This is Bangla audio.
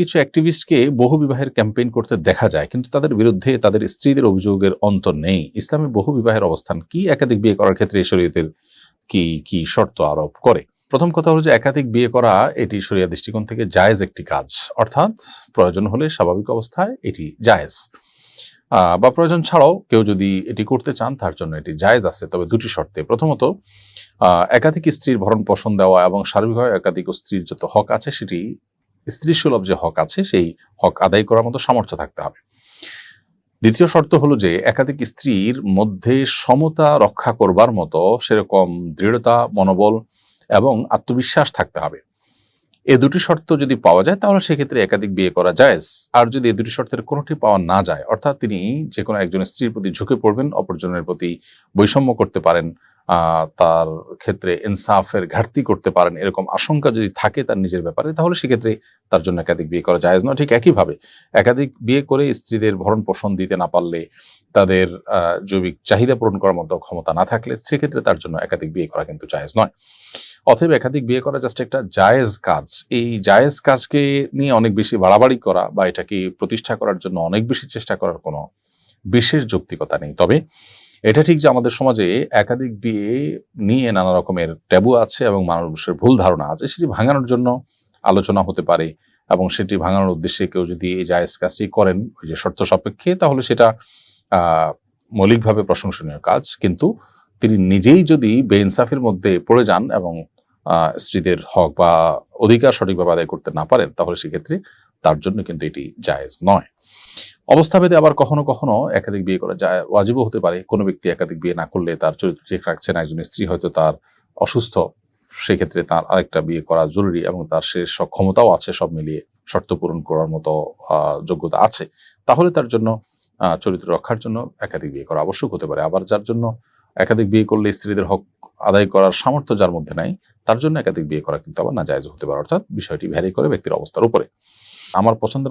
কিছু অ্যাক্টিভিস্টকে বহু বিবাহের ক্যাম্পেইন করতে দেখা যায়, কিন্তু তাদের বিরুদ্ধে তাদের স্ত্রীদের অভিযোগের অন্ত নেই। ইসলামে বহু বিবাহের অবস্থান কি? একাধিক বিয়ে করার ক্ষেত্রে শরীয়তের কি কি শর্ত আরোপ করে? প্রথম কথা হলো যে একাধিক বিয়ে করা এটি শরিয়া দৃষ্টিকোণ থেকে জায়েজ একটি কাজ, অর্থাৎ প্রয়োজন হলে স্বাভাবিক অবস্থায় এটি জায়েজ, বা প্রয়োজন ছাড়াও কেউ যদি এটি করতে চান তার জন্য এটি জায়েজ আছে, তবে দুটি শর্তে। প্রথমত, একাধিক স্ত্রীর ভরণ পোষণ দেওয়া এবং সার্বিকভাবে একাধিক স্ত্রীর যত হক আছে সেটি স্ত্রী সুলভ যে হক আছে সেই হক আদায় করার মতো সামর্থ্য থাকতে হবে। দ্বিতীয় শর্ত হলো যে একাধিক স্ত্রীর মধ্যে সমতা রক্ষা করবার মতো সেরকম দৃঢ়তা, মনোবল এবং আত্মবিশ্বাস থাকতে হবে। এই দুটি শর্ত যদি পাওয়া যায় তাহলে সেক্ষেত্রে একাধিক বিয়ে করা জায়েজ। আর যদি এই দুটি শর্তের কোনোটি পাওয়া না যায়, অর্থাৎ তিনি যে কোনো একজন স্ত্রীর প্রতি ঝুঁকে পড়বেন, অপরজনের প্রতি বৈষম্য করতে পারেন, তার ক্ষেত্রে ইনসাফের ঘাটতি করতে পারেন, এরকম আশঙ্কা যদি থাকে তার নিজের ব্যাপারে, তাহলে সেক্ষেত্রে তার জন্য একাধিক বিয়ে করা জায়েজ নয়। ঠিক একইভাবে একাধিক বিয়ে করে স্ত্রীদের ভরণ পোষণ দিতে না পারলে, তাদের জৈবিক চাহিদা পূরণ করার মতো ক্ষমতা না থাকলে, সেক্ষেত্রে তার জন্য একাধিক বিয়ে করা কিন্তু জায়েজ নয়। অতএব একাধিক বিয়ে করা জাস্ট একটা জায়েজ কাজ। এই জায়েজ কাজকে নিয়ে অনেক বেশি বাড়াবাড়ি করা বা এটাকে প্রতিষ্ঠা করার জন্য অনেক বেশি চেষ্টা করার কোনো বিশেষ যৌক্তিকতা নেই। তবে এটা ঠিক যে আমাদের সমাজে একাধিক বিয়ে নিয়ে নানা রকমের ট্যাবু আছে এবং মানুষের ভুল ধারণা আছে, সেটি ভাঙানোর জন্য আলোচনা হতে পারে, এবং সেটি ভাঙানোর উদ্দেশ্যে কেউ যদি এই জায়েজ কাজটি করেন ওই যে শর্ত সাপেক্ষে, তাহলে সেটা মৌলিকভাবে প্রশংসনীয় কাজ। কিন্তু তিনি নিজেই যদি বেইনসাফির মধ্যে পড়ে যান এবং স্ত্রীদের হক বা অধিকার সঠিকভাবে আদায় করতে না পারেন, তাহলে সেক্ষেত্রে তার জন্য কিন্তু এটি জায়েজ নয়। অবস্থাভেদে আবার কখনো কখনো একাধিক বিয়ে করা যায় ওয়াজিবও হতে পারে। কোনো ব্যক্তি একাধিক বিয়ে না করলে তার চরিত্র ঠিক রাখছে না, একজন স্ত্রী হয়তো তার অসুস্থ, সেক্ষেত্রে তার আরেকটা বিয়ে করা জরুরি এবং তার সে সক্ষমতাও আছে, সব মিলিয়ে শর্ত পূরণ করার মতো যোগ্যতা আছে, তাহলে তার জন্য চরিত্র রক্ষার জন্য একাধিক বিয়ে করা আবশ্যক হতে পারে। আবার যার জন্য একাধিক বিয়ে করলে স্ত্রীদের হক আদায় করার সামর্থ্য যার মধ্যে নাই, তার জন্য একাধিক বিয়ে করা কিন্তু আবার নাজায়েজ হতে পারে। অর্থাৎ বিষয়টি ভ্যারি করে ব্যক্তির অবস্থার উপরে। আমার পছন্দের